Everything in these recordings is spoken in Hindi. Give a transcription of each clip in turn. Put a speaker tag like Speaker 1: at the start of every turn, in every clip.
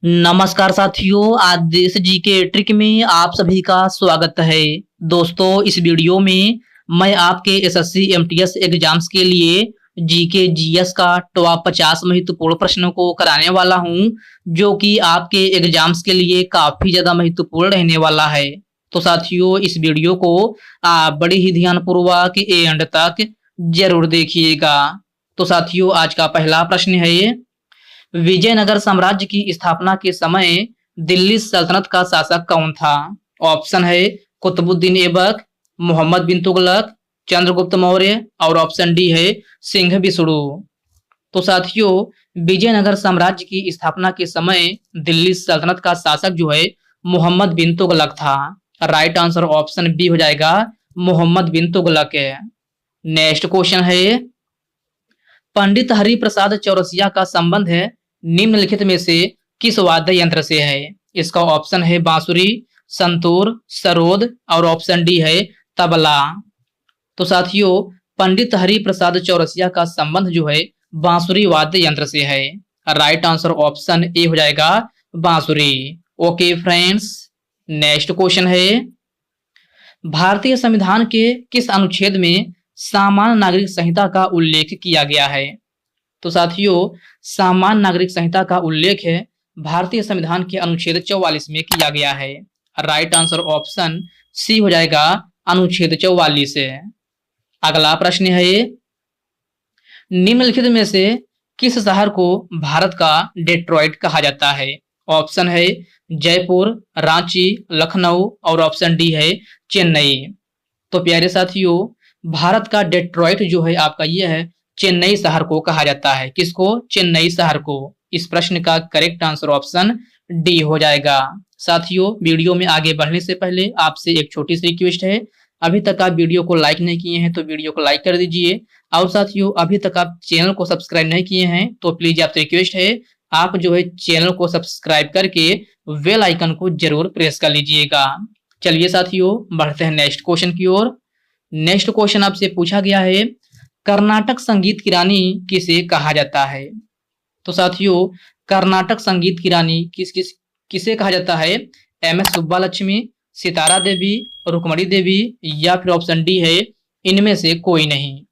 Speaker 1: नमस्कार साथियों, आज देश जी के ट्रिक में आप सभी का स्वागत है। दोस्तों, इस वीडियो में मैं आपके एसएससी एमटीएस एग्जाम्स के लिए जीके जीएस का टॉप 50 महत्वपूर्ण प्रश्नों को कराने वाला हूं, जो कि आपके एग्जाम्स के लिए काफी ज्यादा महत्वपूर्ण रहने वाला है। तो साथियों, इस वीडियो को आप बड़े ही ध्यानपूर्वक एंड तक जरूर देखिएगा। तो साथियों, आज का पहला प्रश्न है, विजयनगर साम्राज्य की स्थापना के समय दिल्ली सल्तनत का शासक कौन था? ऑप्शन है कुतुबुद्दीन ऐबक, मोहम्मद बिन तुगलक, चंद्रगुप्त मौर्य और ऑप्शन डी है सिंह विष्णु। तो साथियों, विजयनगर साम्राज्य की स्थापना के समय दिल्ली सल्तनत का शासक जो है मोहम्मद बिन तुगलक था। राइट आंसर ऑप्शन बी हो जाएगा, मोहम्मद बिन तुगलक है। नेक्स्ट क्वेश्चन है, पंडित हरिप्रसाद चौरसिया का संबंध है निम्नलिखित में से किस वाद्य यंत्र से है? इसका ऑप्शन है बांसुरी, संतूर, सरोद और ऑप्शन डी है तबला। तो साथियों, पंडित हरिप्रसाद चौरसिया का संबंध जो है बांसुरी वाद्य यंत्र से है। राइट आंसर ऑप्शन ए हो जाएगा, बांसुरी। ओके फ्रेंड्स, नेक्स्ट क्वेश्चन है, भारतीय संविधान के किस अनुच्छेद में सामान्य नागरिक संहिता का उल्लेख किया गया है? तो साथियों, सामान्य नागरिक संहिता का उल्लेख है भारतीय संविधान के अनुच्छेद 44 में किया गया है। राइट आंसर ऑप्शन सी हो जाएगा, अनुच्छेद 44 है। अगला प्रश्न है, निम्नलिखित में से किस शहर को भारत का डेट्रॉइट कहा जाता है? ऑप्शन है जयपुर, रांची, लखनऊ और ऑप्शन डी है चेन्नई। तो प्यारे साथियों, भारत का डेट्रॉइट जो है आपका ये है चेन्नई शहर को कहा जाता है। किसको? चेन्नई शहर को। इस प्रश्न का करेक्ट आंसर ऑप्शन डी हो जाएगा। साथियों, वीडियो में आगे बढ़ने से पहले आपसे एक छोटी सी रिक्वेस्ट है, अभी तक आप वीडियो को लाइक नहीं किए हैं तो वीडियो को लाइक कर दीजिए। और साथियों, अभी तक आप चैनल को सब्सक्राइब नहीं किए हैं तो प्लीज आपसे रिक्वेस्ट है, आप जो है चैनल को सब्सक्राइब करके बेल आइकन को जरूर प्रेस कर लीजिएगा। चलिए साथियों, बढ़ते हैं नेक्स्ट क्वेश्चन की ओर। नेक्स्ट क्वेश्चन आपसे पूछा गया है, कर्नाटक संगीत की रानी किसे कहा जाता है? तो साथियों, कर्नाटक संगीत की रानी किसे कहा जाता है? एम एस सुब्बालक्ष्मी, सितारा देवी, रुक्मणी देवी या फिर ऑप्शन डी है इनमें से कोई नहीं।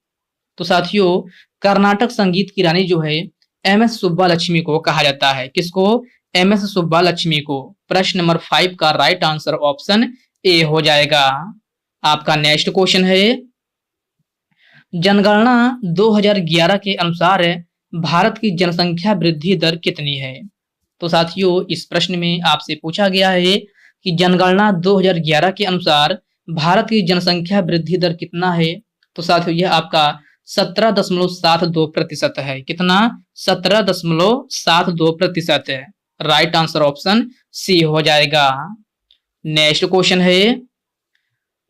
Speaker 1: तो साथियों, कर्नाटक संगीत की रानी जो है एम एस सुब्बालक्ष्मी को कहा जाता है। किसको? एम एस सुब्बालक्ष्मी को। प्रश्न नंबर 5 का राइट आंसर ऑप्शन ए हो जाएगा। आपका नेक्स्ट क्वेश्चन है, जनगणना 2011 के अनुसार भारत की जनसंख्या वृद्धि दर कितनी है? तो साथियों, इस प्रश्न में आपसे पूछा गया है कि जनगणना 2011 के अनुसार भारत की जनसंख्या वृद्धि दर कितना है? तो साथियों, यह आपका 17.72% है। कितना? 17.72% है। राइट आंसर ऑप्शन सी हो जाएगा। नेक्स्ट क्वेश्चन है,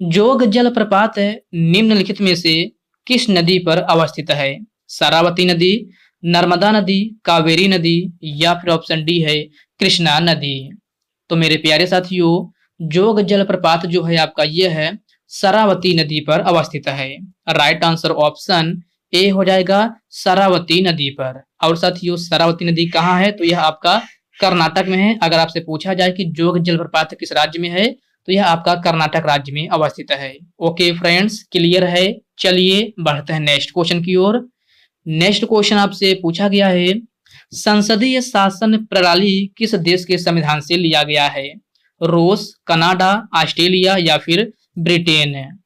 Speaker 1: जोग जलप्रपात निम्नलिखित में से किस नदी पर अवस्थित है? शरावती नदी, नर्मदा नदी, कावेरी नदी या फिर ऑप्शन डी है कृष्णा नदी। तो मेरे प्यारे साथियों, जोग जलप्रपात जो है आपका ये है शरावती नदी पर अवस्थित है। राइट आंसर ऑप्शन ए हो जाएगा, शरावती नदी पर। और साथियों, शरावती नदी कहाँ है? तो यह आपका कर्नाटक में है। अगर आपसे पूछा जाए कि जोग जलप्रपात किस राज्य में है, तो यह आपका कर्नाटक राज्य में अवस्थित है। ओके फ्रेंड्स, क्लियर है। चलिए बढ़ते हैं नेक्स्ट क्वेश्चन की ओर। नेक्स्ट क्वेश्चन आपसे पूछा गया है, संसदीय शासन प्रणाली किस देश के संविधान से लिया गया है? रूस, कनाडा, ऑस्ट्रेलिया या फिर ब्रिटेन?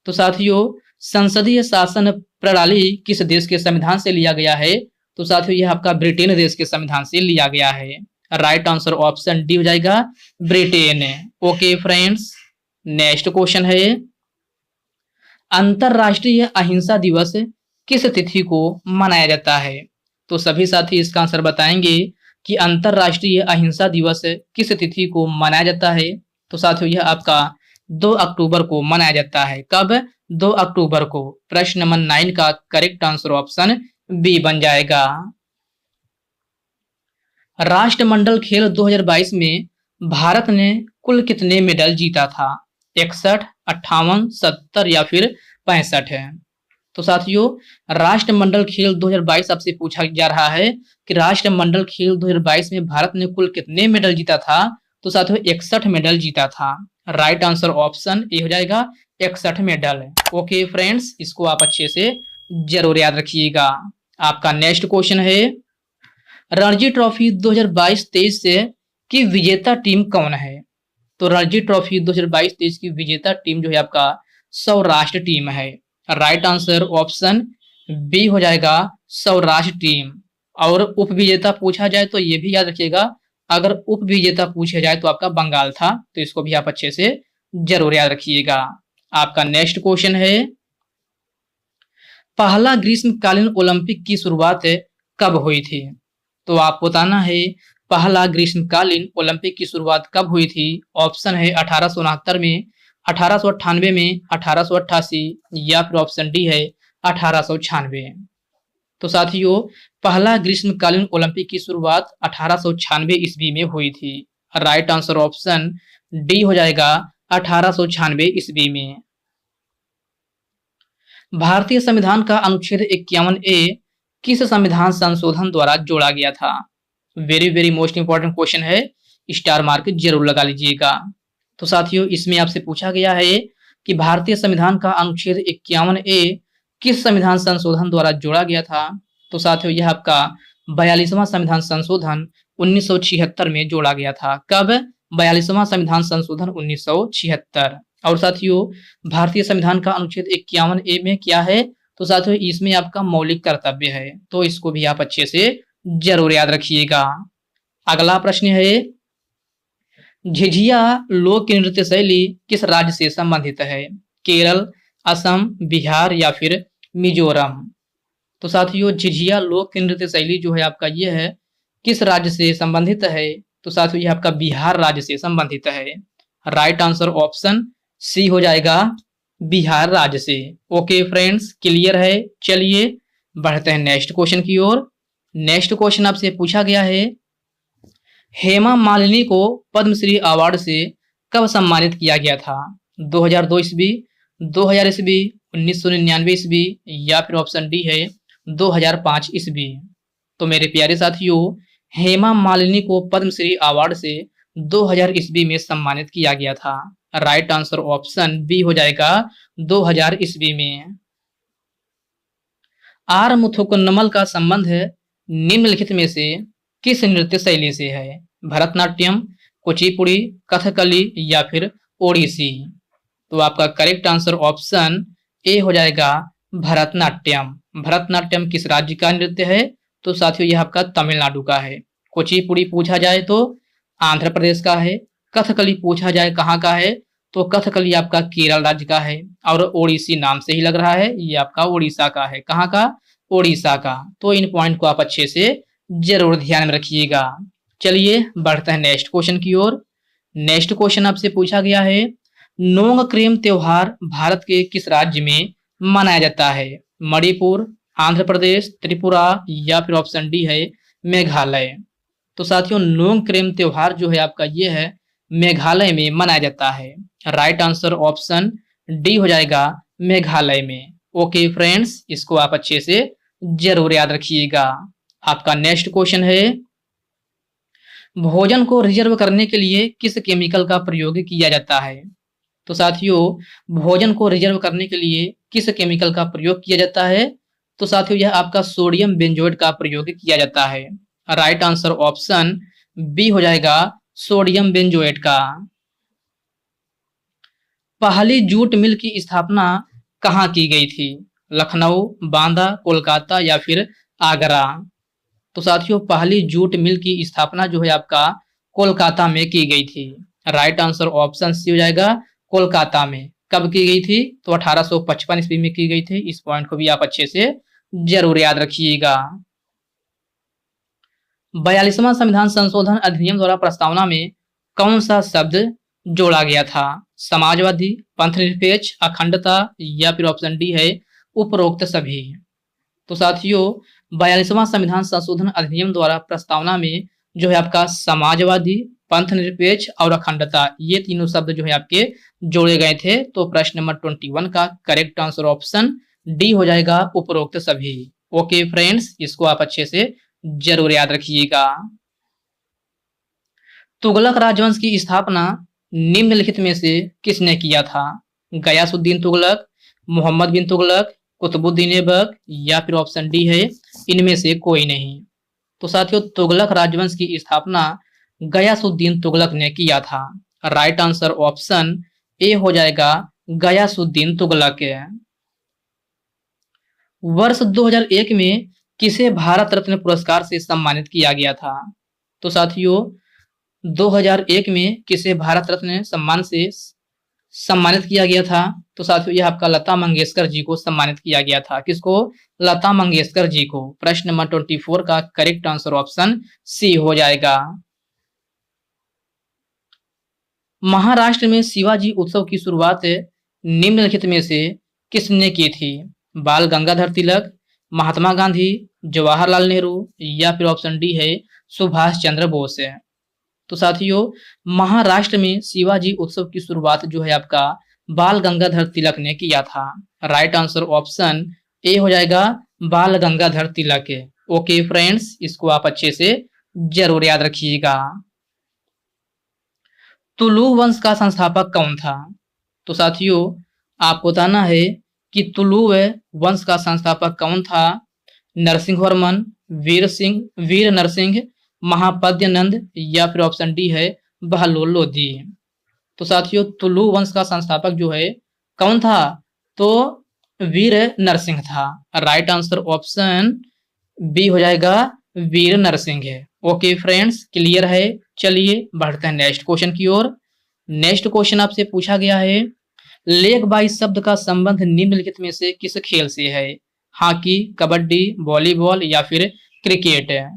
Speaker 1: तो साथियों, संसदीय शासन प्रणाली किस देश के संविधान से लिया गया है? तो साथियों, यह आपका ब्रिटेन देश के संविधान से लिया गया है। राइट आंसर ऑप्शन डी हो जाएगा, Britain. Okay friends, next question है, अंतरराष्ट्रीय अहिंसा दिवस किस तिथि को मनाया जाता है? तो सभी साथी इसका आंसर बताएंगे कि अंतरराष्ट्रीय अहिंसा दिवस किस तिथि को मनाया जाता है। तो साथियों, यह आपका 2 अक्टूबर को मनाया जाता है। कब? 2 अक्टूबर को। प्रश्न नंबर 9 का करेक्ट आंसर ऑप्शन बी बन जाएगा। राष्ट्रमंडल खेल 2022 में भारत ने कुल कितने मेडल जीता था? 61, 58, 70 या फिर 65 है? तो साथियों राष्ट्रमंडल खेल 2022 आपसे पूछा जा रहा है कि राष्ट्रमंडल खेल 2022 में भारत ने कुल कितने मेडल जीता था। तो साथियों 61 मेडल जीता था। राइट आंसर ऑप्शन ए हो जाएगा 61 मेडल। ओके फ्रेंड्स, इसको आप अच्छे से जरूर याद रखिएगा। आपका नेक्स्ट क्वेश्चन है रणजी ट्रॉफी 2022-23 से की विजेता टीम कौन है। तो रणजी ट्रॉफी 2022-23 की विजेता टीम जो है आपका सौराष्ट्र टीम है। राइट आंसर ऑप्शन बी हो जाएगा सौराष्ट्र टीम। और उप विजेता पूछा जाए तो ये भी याद रखिएगा, अगर उप विजेता पूछा जाए तो आपका बंगाल था, तो इसको भी आप अच्छे से जरूर याद रखिएगा। आपका नेक्स्ट क्वेश्चन है पहला ग्रीष्मकालीन ओलंपिक की शुरुआत कब हुई थी। तो आप बताना है पहला ग्रीष्मकालीन ओलंपिक की शुरुआत कब हुई थी। ऑप्शन है 1869 में, 1898 में, 1888 या फिर ऑप्शन डी है 1896। तो साथियों पहला ग्रीष्मकालीन ओलंपिक की शुरुआत 1896 ईस्वी में हुई थी। राइट आंसर ऑप्शन डी हो जाएगा 1896 ईस्वी में। भारतीय संविधान का अनुच्छेद 51A किस संविधान संशोधन द्वारा जोड़ा गया था। Very very most important question है, स्टार मार्क जरूर लगा लीजिएगा। तो साथियों इसमें आपसे पूछा गया है कि भारतीय संविधान का अनुच्छेद 51A किस संविधान संशोधन द्वारा जोड़ा गया था। तो साथियों यह आपका 42वां संविधान संशोधन 1976 में जोड़ा गया था। कब? 42वां संविधान संशोधन 1976। और साथियों भारतीय संविधान का अनुच्छेद 51A में क्या है। तो साथियों इसमें आपका मौलिक कर्तव्य है, तो इसको भी आप अच्छे से जरूर याद रखिएगा। अगला प्रश्न है झिझिया लोक नृत्य शैली किस राज्य से संबंधित है। केरल, असम, बिहार या फिर मिजोरम। तो साथियों झिझिया लोक नृत्य शैली जो है आपका ये है किस राज्य से संबंधित है। तो साथियों ये आपका बिहार राज्य से संबंधित है। राइट आंसर ऑप्शन सी हो जाएगा बिहार राज्य से। ओके फ्रेंड्स, क्लियर है। चलिए बढ़ते हैं नेक्स्ट क्वेश्चन की ओर। नेक्स्ट क्वेश्चन आपसे पूछा गया है हेमा मालिनी को पद्मश्री अवार्ड से कब सम्मानित किया गया था। 2002 ईस्वी, 2000 ईस्वी, 1999 ईस्वी या फिर ऑप्शन डी है 2005 ईस्वी। तो मेरे प्यारे साथियों हेमा मालिनी को पद्मश्री अवार्ड से 2000 ईस्वी में सम्मानित किया गया था। राइट आंसर ऑप्शन बी हो जाएगा 2000 ईस्वी में। आर मुथुकुन्नमल का संबंध निम्नलिखित में से किस नृत्य शैली से है। भरतनाट्यम, कुचिपुड़ी, कथकली या फिर ओडिसी। तो आपका करेक्ट आंसर ऑप्शन ए हो जाएगा भरतनाट्यम। भरतनाट्यम किस राज्य का नृत्य है। तो साथियों यह आपका तमिलनाडु का है। कुचिपुड़ी पूछा जाए तो आंध्र प्रदेश का है। कथकली पूछा जाए कहाँ का है, तो कथकली आपका केरल राज्य का है। और ओडिसी नाम से ही लग रहा है ये आपका उड़ीसा का है। कहाँ का? ओडिशा का। तो इन पॉइंट को आप अच्छे से जरूर ध्यान में रखिएगा। चलिए बढ़ते हैं नेक्स्ट क्वेश्चन की ओर। नेक्स्ट क्वेश्चन आपसे पूछा गया है नोंगक्रेम त्योहार भारत के किस राज्य में मनाया जाता है। मणिपुर, आंध्र प्रदेश, त्रिपुरा या फिर ऑप्शन डी है मेघालय। तो साथियों नोंगक्रेम त्योहार जो है आपका ये है मेघालय में मनाया जाता है। राइट आंसर ऑप्शन डी हो जाएगा मेघालय में। ओके फ्रेंड्स, इसको आप अच्छे से जरूर याद रखिएगा। आपका नेक्स्ट क्वेश्चन है भोजन को रिजर्व करने के लिए किस केमिकल का प्रयोग किया जाता है। तो साथियों भोजन को रिजर्व करने के लिए किस केमिकल का प्रयोग किया जाता है। तो साथियों यह आपका सोडियम बेंजोएट का प्रयोग किया जाता है। राइट आंसर ऑप्शन बी हो जाएगा सोडियम बेंजोएट का। पहली जूट मिल की स्थापना कहाँ की गई थी। लखनऊ, बांदा, कोलकाता या फिर आगरा। तो साथियों पहली जूट मिल की स्थापना जो है आपका कोलकाता में की गई थी। राइट आंसर ऑप्शन सी हो जाएगा कोलकाता में। कब की गई थी। तो 1855 ईस्वी में की गई थी। इस पॉइंट को भी आप अच्छे से जरूर याद रखिएगा। 42वां संविधान संशोधन अधिनियम द्वारा प्रस्तावना में कौन सा शब्द जोड़ा गया था। समाजवादी, पंथनिरपेक्ष, अखंडता या फिर ऑप्शन डी है उपरोक्त सभी। तो साथियों 42वां संविधान संशोधन अधिनियम द्वारा प्रस्तावना में जो है आपका समाजवादी, पंथनिरपेक्ष और अखंडता ये तीनों शब्द जो है आपके जोड़े गए थे। तो प्रश्न नंबर 21 का करेक्ट आंसर ऑप्शन डी हो जाएगा उपरोक्त सभी। ओके फ्रेंड्स, इसको आप अच्छे से जरूर याद रखिएगा। तुगलक राजवंश की स्थापना निम्नलिखित में से किसने किया था? गयासुद्दीन तुगलक, मोहम्मद बिन तुगलक, कुतुबुद्दीन ऐबक या फिर ऑप्शन डी है इनमें से कोई नहीं। तो साथियों, तुगलक राजवंश की स्थापना गयासुद्दीन तुगलक ने किया था। राइट आंसर ऑप्शन ए हो जाएगा गयासुद्दीन तुगलक। वर्ष 2001 में किसे भारत रत्न पुरस्कार से सम्मानित किया गया था? तो साथियों, 2001 में किसे भारत रत्न सम्मान से सम्मानित किया गया था? तो साथियों, यह आपका लता मंगेशकर जी को सम्मानित किया गया था। किसको? लता मंगेशकर जी को। प्रश्न नंबर 24 का करेक्ट आंसर ऑप्शन सी हो जाएगा। महाराष्ट्र में शिवाजी उत्सव की शुरुआत निम्नलिखित में से किसने की थी? बाल गंगाधर तिलक, महात्मा गांधी, जवाहरलाल नेहरू या फिर ऑप्शन डी है सुभाष चंद्र बोस। तो साथियों, महाराष्ट्र में शिवाजी उत्सव की शुरुआत जो है आपका बाल गंगाधर तिलक ने किया था। राइट आंसर ऑप्शन ए हो जाएगा बाल गंगाधर तिलक। ओके फ्रेंड्स, इसको आप अच्छे से जरूर याद रखिएगा। तुलु वंश का संस्थापक कौन था? तो साथियों, आपको बताना है कि तुलु वंश का संस्थापक कौन था। नरसिंहवर्मन, वीर नरसिंह, महापद्यनंद या फिर ऑप्शन डी है बहलोल लोधी। तो साथियों, तुलु वंश का संस्थापक जो है कौन था? तो वीर नरसिंह था। राइट आंसर ऑप्शन बी हो जाएगा वीर नरसिंह है। ओके फ्रेंड्स, क्लियर है। चलिए बढ़ते हैं नेक्स्ट क्वेश्चन की ओर। नेक्स्ट क्वेश्चन आपसे पूछा गया है, लेग बाई शब्द का संबंध निम्नलिखित में से किस खेल से है? हॉकी, कबड्डी, वॉलीबॉल या फिर क्रिकेट है?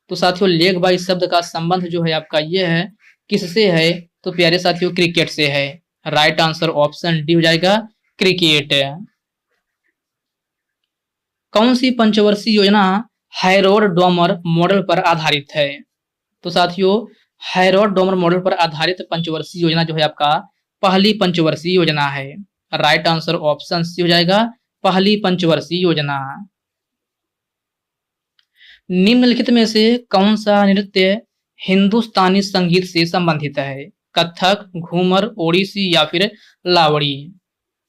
Speaker 1: तो साथियों, लेग बाई शब्द का संबंध जो है आपका ये है किससे है? तो प्यारे साथियों, क्रिकेट से है। राइट आंसर ऑप्शन डी हो जाएगा क्रिकेट। कौन सी पंचवर्षीय योजना हैरोल्ड डोमर मॉडल पर आधारित है? तो साथियों, हैरोल्ड डोमर मॉडल पर आधारित पंचवर्षीय योजना जो है आपका पहली पंचवर्षीय योजना है। राइट आंसर ऑप्शन सी हो जाएगा पहली पंचवर्षीय योजना। निम्नलिखित में से कौन सा नृत्य हिंदुस्तानी संगीत से संबंधित है? कथक, घूमर, ओडिसी या फिर लावड़ी?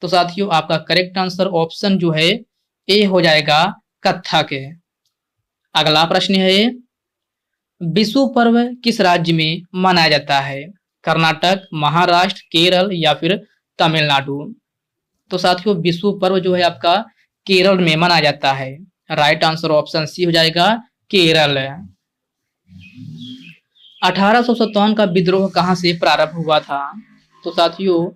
Speaker 1: तो साथियों, आपका करेक्ट आंसर ऑप्शन जो है ए हो जाएगा कथक। अगला प्रश्न है, बिशु पर्व किस राज्य में मनाया जाता है? कर्नाटक, महाराष्ट्र, केरल या फिर तमिलनाडु? तो साथियों, बिशु पर्व जो है आपका केरल में मनाया जाता है। राइट आंसर ऑप्शन सी हो जाएगा केरल। 1857 का विद्रोह कहां से प्रारंभ हुआ था? तो साथियों,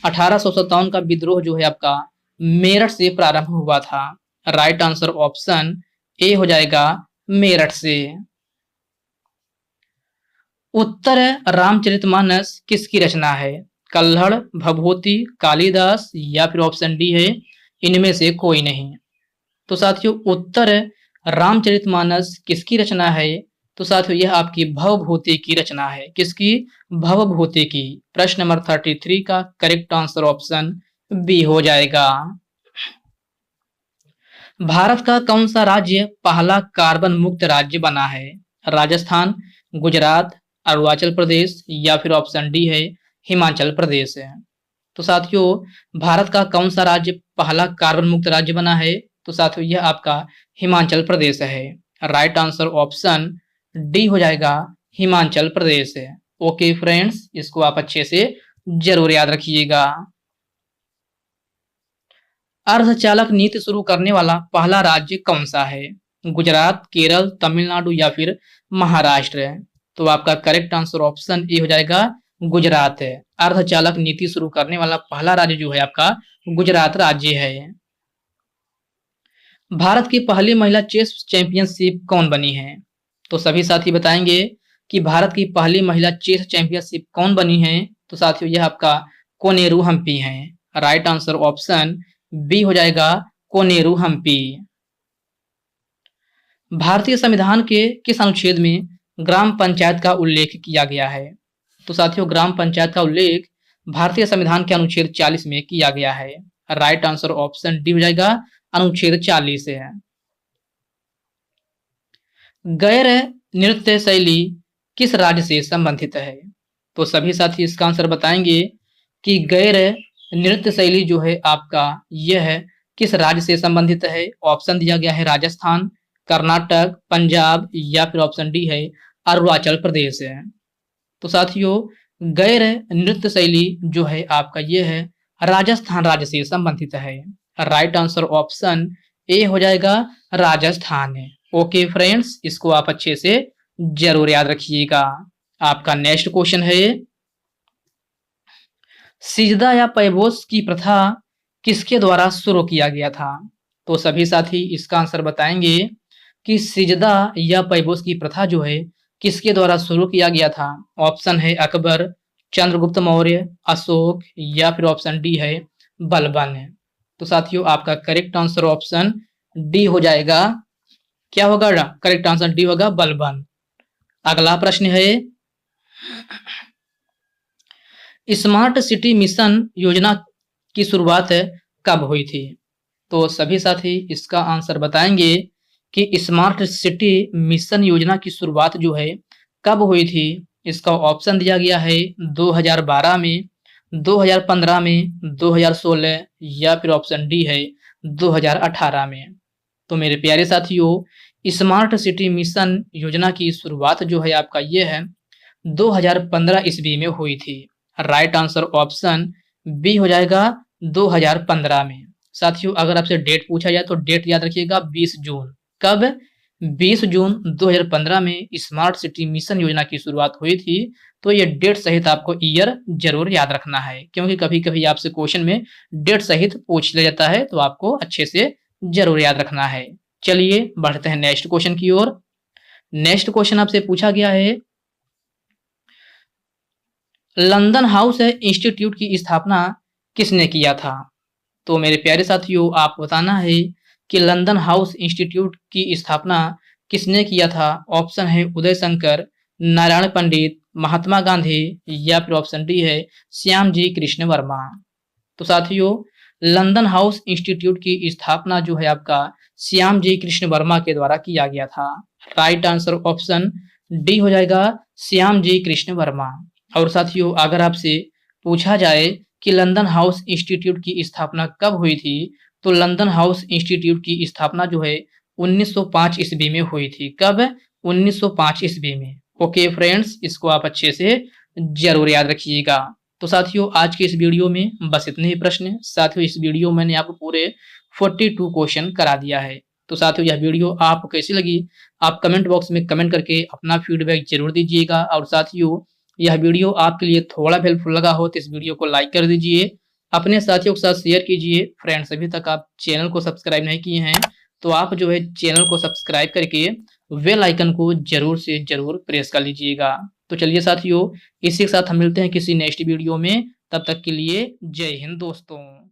Speaker 1: 1857 का विद्रोह जो है आपका मेरठ से प्रारंभ हुआ था। राइट आंसर ऑप्शन ए हो जाएगा मेरठ से। उत्तर रामचरितमानस किसकी रचना है? कल्हड़, भभूति, कालिदास या फिर ऑप्शन डी है इनमें से कोई नहीं। तो साथियों, उत्तर रामचरितमानस किसकी रचना है? तो साथियों, यह आपकी भवभूति की रचना है। किसकी? भवभूति की। प्रश्न नंबर 33 का करेक्ट आंसर ऑप्शन बी हो जाएगा। भारत का कौन सा राज्य पहला कार्बन मुक्त राज्य बना है? राजस्थान, गुजरात, अरुणाचल प्रदेश या फिर ऑप्शन डी है हिमाचल प्रदेश है। तो साथियों, भारत का कौन सा राज्य पहला कार्बन मुक्त राज्य बना है? तो साथियों, यह आपका हिमाचल प्रदेश है। राइट आंसर ऑप्शन डी हो जाएगा हिमाचल प्रदेश है। ओके फ्रेंड्स, इसको आप अच्छे से जरूर याद रखिएगा। अर्धचालक नीति शुरू करने वाला पहला राज्य कौन सा है? गुजरात, केरल, तमिलनाडु या फिर महाराष्ट्र? तो आपका करेक्ट आंसर ऑप्शन ए हो जाएगा गुजरात है। अर्धचालक नीति शुरू करने वाला पहला राज्य जो है आपका गुजरात राज्य है। भारत की पहली महिला चेस चैंपियनशिप कौन बनी है? तो सभी साथी बताएंगे कि भारत की पहली महिला चेस चैंपियनशिप कौन बनी है? तो साथियों, यह आपका कोनेरू हम्पी है। राइट आंसर ऑप्शन बी हो जाएगा कोनेरू हम्पी। भारतीय संविधान के किस अनुच्छेद में ग्राम पंचायत का उल्लेख किया गया है? तो साथियों, ग्राम पंचायत का उल्लेख भारतीय संविधान के अनुच्छेद 40 में किया गया है। राइट आंसर ऑप्शन डी हो जाएगा, अनुच्छेद 40 है। गैर नृत्य शैली किस राज्य से संबंधित है? तो सभी साथी इसका आंसर बताएंगे कि गैर नृत्य शैली जो है आपका यह किस राज्य से संबंधित है। ऑप्शन दिया गया है राजस्थान, कर्नाटक, पंजाब या फिर ऑप्शन डी है अरुणाचल प्रदेश है। तो साथियों गैर नृत्य शैली जो है आपका यह है राजस्थान राज्य से संबंधित है। राइट आंसर ऑप्शन ए हो जाएगा, राजस्थान है। ओके फ्रेंड्स, इसको आप अच्छे से जरूर याद रखिएगा। आपका नेक्स्ट क्वेश्चन है, सिजदा या पैबोस की प्रथा किसके द्वारा शुरू किया गया था? तो सभी साथी इसका आंसर बताएंगे कि सिजदा या पैबोस की प्रथा जो है किसके द्वारा शुरू किया गया था। ऑप्शन है अकबर, चंद्रगुप्त मौर्य, अशोक या फिर ऑप्शन डी है बलबन है। तो साथियों आपका करेक्ट आंसर ऑप्शन डी हो जाएगा। क्या होगा? करेक्ट आंसर डी होगा, बलबन। अगला प्रश्न है, स्मार्ट सिटी मिशन योजना की शुरुआत कब हुई थी? तो सभी साथी इसका आंसर बताएंगे कि स्मार्ट सिटी मिशन योजना की शुरुआत जो है कब हुई थी। इसका ऑप्शन दिया गया है 2012 में, 2015 में, 2016 या फिर ऑप्शन डी है 2018 में। तो मेरे प्यारे साथियों स्मार्ट सिटी मिशन योजना की शुरुआत जो है आपका ये है 2015 ईस्वी में हुई थी। राइट आंसर ऑप्शन बी हो जाएगा 2015 में। साथियों अगर आपसे डेट पूछा जाए तो डेट याद रखिएगा 20 जून। कब? 20 जून 2015 में स्मार्ट सिटी मिशन योजना की शुरुआत हुई थी। तो ये डेट सहित आपको ईयर जरूर याद रखना है, क्योंकि कभी कभी आपसे क्वेश्चन में डेट सहित पूछ लिया जाता है, तो आपको अच्छे से जरूर याद रखना है। चलिए बढ़ते हैं नेक्स्ट क्वेश्चन की ओर। नेक्स्ट क्वेश्चन आपसे पूछा गया है, लंदन हाउस इंस्टीट्यूट की स्थापना किसने किया था? तो मेरे प्यारे साथियों आप बताना है कि लंदन हाउस इंस्टीट्यूट की स्थापना किसने किया था। ऑप्शन है उदय शंकर, नारायण पंडित, महात्मा गांधी या फिर ऑप्शन डी है श्याम जी कृष्ण वर्मा। तो साथियों लंदन हाउस इंस्टीट्यूट की स्थापना जो है आपका श्याम जी कृष्ण वर्मा के द्वारा किया गया था। राइट आंसर ऑप्शन डी हो जाएगा, श्याम जी कृष्ण वर्मा। और साथियों अगर आपसे पूछा जाए कि लंदन हाउस इंस्टीट्यूट की स्थापना कब हुई थी, तो लंदन हाउस इंस्टीट्यूट की स्थापना जो है 1905 ईस्वी में हुई थी। कब? 1905 ईस्वी में। ओके फ्रेंड्स, इसको आप अच्छे से जरूर याद रखिएगा। तो साथियों आज के इस वीडियो में बस इतने ही प्रश्न। साथियों इस वीडियो में मैंने आपको पूरे 42 क्वेश्चन करा दिया है। तो साथियों यह वीडियो आपको कैसी लगी आप कमेंट बॉक्स में कमेंट करके अपना फीडबैक जरूर दीजिएगा। और साथियों यह वीडियो आपके लिए थोड़ा भी हेल्पफुल लगा हो तो इस वीडियो को लाइक कर दीजिए, अपने साथियों के साथ शेयर कीजिए। फ्रेंड्स अभी तक आप चैनल को सब्सक्राइब नहीं किए हैं तो आप जो है चैनल को सब्सक्राइब करके बेल आइकन को जरूर से जरूर प्रेस कर लीजिएगा। तो चलिए साथियों इसी के साथ हम मिलते हैं किसी नेक्स्ट वीडियो में। तब तक के लिए जय हिंद दोस्तों।